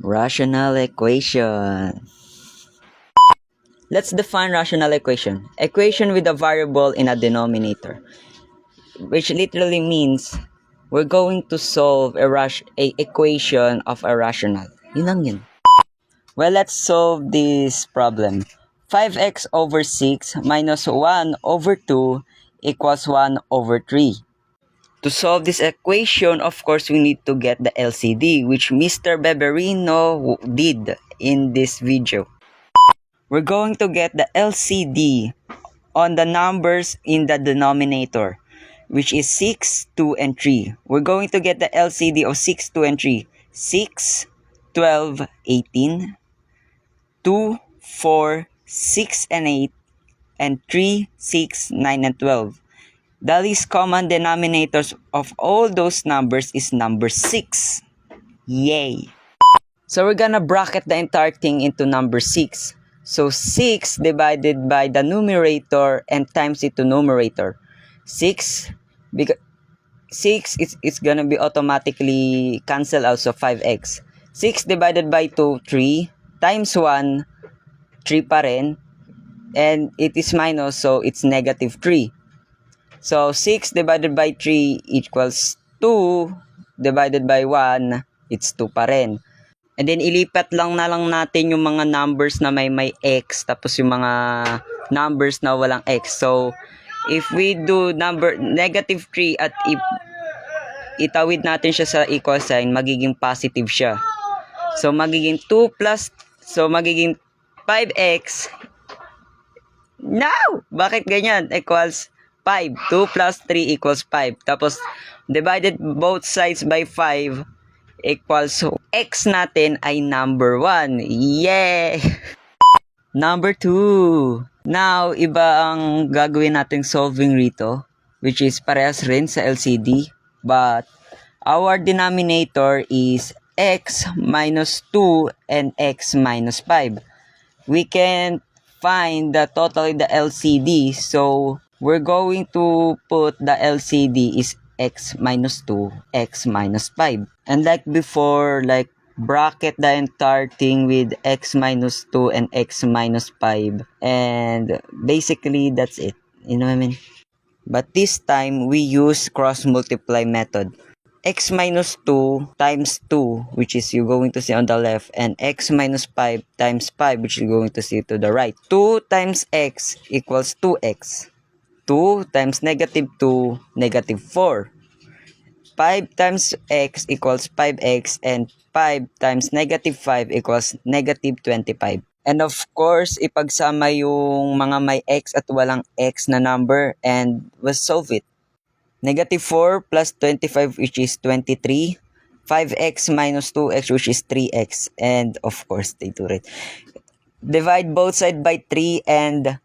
Rational equation. Let's define rational equation. Equation with a variable in a denominator, which literally means we're going to solve a equation of a rational. Yun lang yun. Well, let's solve this problem. 5x over 6 minus 1 over 2 equals 1 over 3. To solve this equation, of course, we need to get the LCD, which Mr. Beberino did in this video. We're going to get the LCD on the numbers in the denominator, which is 6, 2, and 3. We're going to get the LCD of 6, 2, and 3. 6, 12, 18, 2, 4, 6, and 8, and 3, 6, 9, and 12. The least common denominators of all those numbers is number 6. Yay! So we're gonna bracket the entire thing into number 6. So 6 divided by the numerator and times it to numerator. 6, because 6 it's gonna be automatically cancel out, so 5x. 6 divided by 2, 3, times 1, 3 pa rin, and it is minus, so it's negative 3. So 6 divided by 3 equals 2, divided by 1, it's 2 pa rin. And then ilipat lang natin yung mga numbers na may x, tapos yung mga numbers na walang x. So if we do negative 3 at itawid natin siya sa equal sign, magiging positive siya. So magiging 2 plus, so magiging 5x. No! Bakit ganyan? Equals 5. 2 plus 3 equals 5. Tapos divided both sides by 5 equals, so x natin ay number 1. Yay! Number 2. Now, iba ang gagawin nating solving rito, which is parehas rin sa LCD, but our denominator is x minus 2 and x minus 5. We can find the total in the LCD, so we're going to put the LCD is x minus 2, x minus 5. And like before, like bracket the entire thing with x minus 2 and x minus 5. And basically, that's it. You know what I mean? But this time, we use cross multiply method. X minus 2 times 2, which is you're going to see on the left, and x minus 5 times 5, which you're going to see to the right. 2 times x equals 2x. 2 times negative 2, negative 4. 5 times x equals 5x, and 5 times negative 5 equals negative 25. And of course, ipagsama yung mga may x at walang x na number and we'll solve it. Negative 4 plus 25, which is 23. 5x minus 2x, which is 3x. And of course, they do it. Divide both sides by 3 and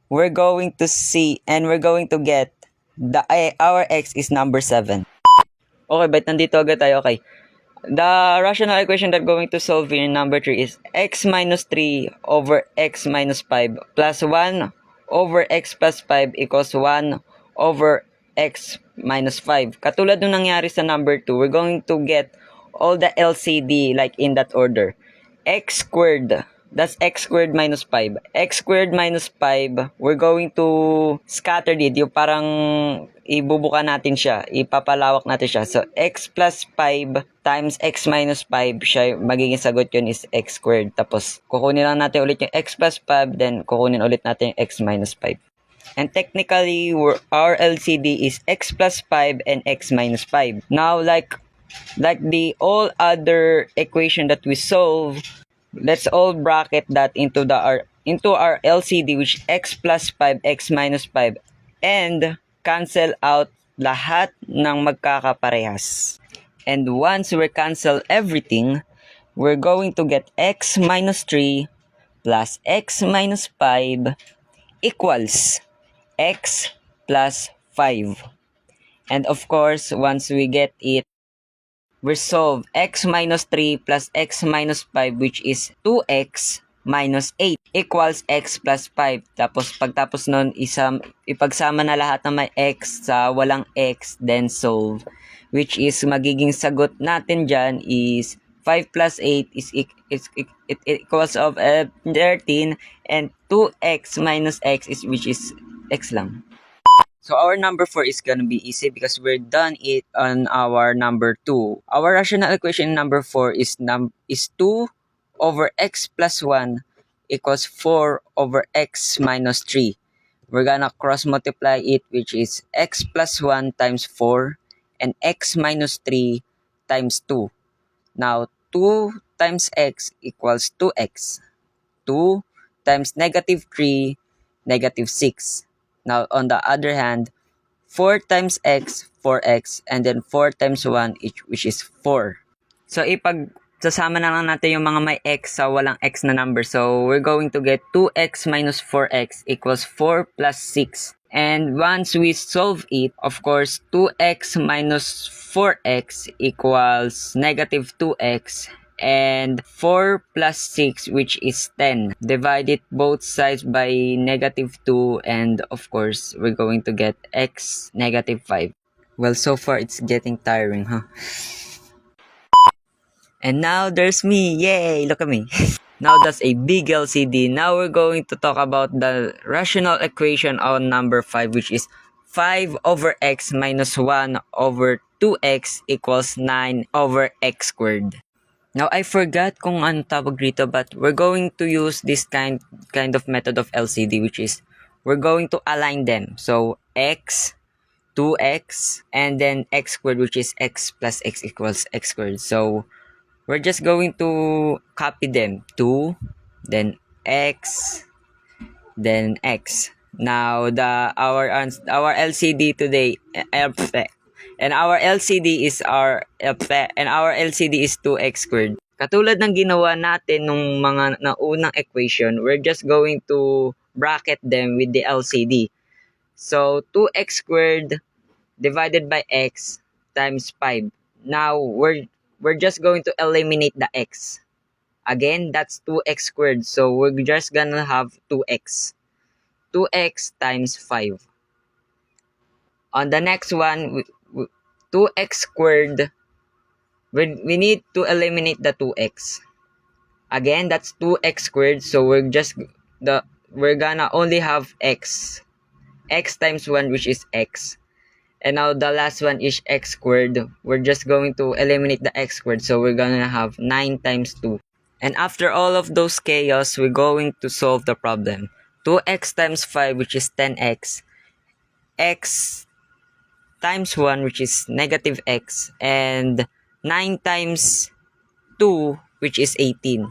we're going to see, and we're going to get our x is number 7. Okay, but nandito agad tayo. Okay. The rational equation that we're going to solve in number 3 is x minus 3 over x minus 5 plus 1 over x plus 5 equals 1 over x minus 5. Katulad nung nangyari sa number 2, we're going to get all the LCD like in that order. X squared, that's x squared minus 5. X squared minus 5, we're going to scatter it. Yung parang ibubuka natin siya, ipapalawak natin siya. So, x plus 5 times x minus 5, siya, magiging sagot yun is x squared. Tapos, kukunin lang natin ulit yung x plus 5, then kukunin ulit natin yung x minus 5. And technically, our LCD is x plus 5 and x minus 5. Now, like the all other equation that we solve, let's all bracket that into our LCD, which x plus 5, x minus 5, and cancel out lahat ng magkakaparehas. And once we cancel everything, we're going to get x minus 3 plus x minus 5 equals x plus 5. And of course, once we get it, we solve x minus 3 plus x minus 5, which is 2x minus 8 equals x plus 5. Tapos pagtapos nun, ipagsama na lahat ng may x sa walang x, then solve. Which is magiging sagot natin dyan is 5 plus 8 it equals of 13, and 2x minus x is which is x lang. So our number 4 is gonna be easy because we're done it on our number 2. Our rational equation number 4 is 2 over x plus 1 equals 4 over x minus 3. We're gonna cross multiply it, which is x plus 1 times 4 and x minus 3 times 2. Now, 2 times x equals 2x. 2 times negative 3, negative 6. Now, on the other hand, 4 times x, 4x, and then 4 times 1, which is 4. So, sasama na lang natin yung mga may x sa walang x na number. So, we're going to get 2x minus 4x equals 4 plus 6. And once we solve it, of course, 2x minus 4x equals negative 2x. And 4 plus 6, which is 10. Divide it both sides by negative 2. And of course, we're going to get x negative 5. Well, so far, it's getting tiring, huh? And now there's me. Yay! Look at me. Now that's a big LCD. Now we're going to talk about the rational equation on number 5, which is 5 over x minus 1 over 2x equals 9 over x squared. Now I forgot kung ano tawag dito, but we're going to use this kind of method of LCD, which is we're going to align them. So x, 2x, and then x squared, which is x plus x equals x squared. So we're just going to copy them. 2, then x, then x. Now our LCD today, and our LCD is 2x squared. Katulad ng ginawa natin nung mga naunang equation, we're just going to bracket them with the LCD. So 2x squared divided by x times 5. Now we're just going to eliminate the x. Again, that's 2x squared. So we're just gonna have 2x. 2x times 5. On the next one, 2x squared, we need to eliminate the 2x. Again, that's 2x squared. So we're gonna only have x. X times 1, which is x. And now the last one is x squared. We're just going to eliminate the x squared. So we're gonna have 9 times 2. And after all of those chaos, we're going to solve the problem. 2x times 5, which is 10x. X times 1, which is negative x. And 9 times 2, which is 18.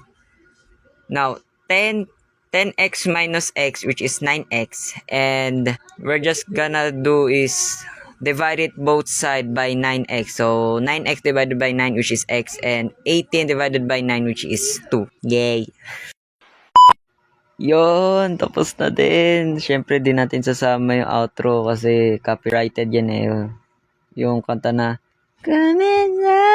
Now, 10x minus x, which is 9x. And we're just gonna do is divide it both side by 9x. So 9x divided by 9, which is x, and 18 divided by 9, which is 2. Yay! Yon, tapos na din. Syempre din natin sasama yung outro kasi copyrighted yan eh. Yung kanta na Come inside.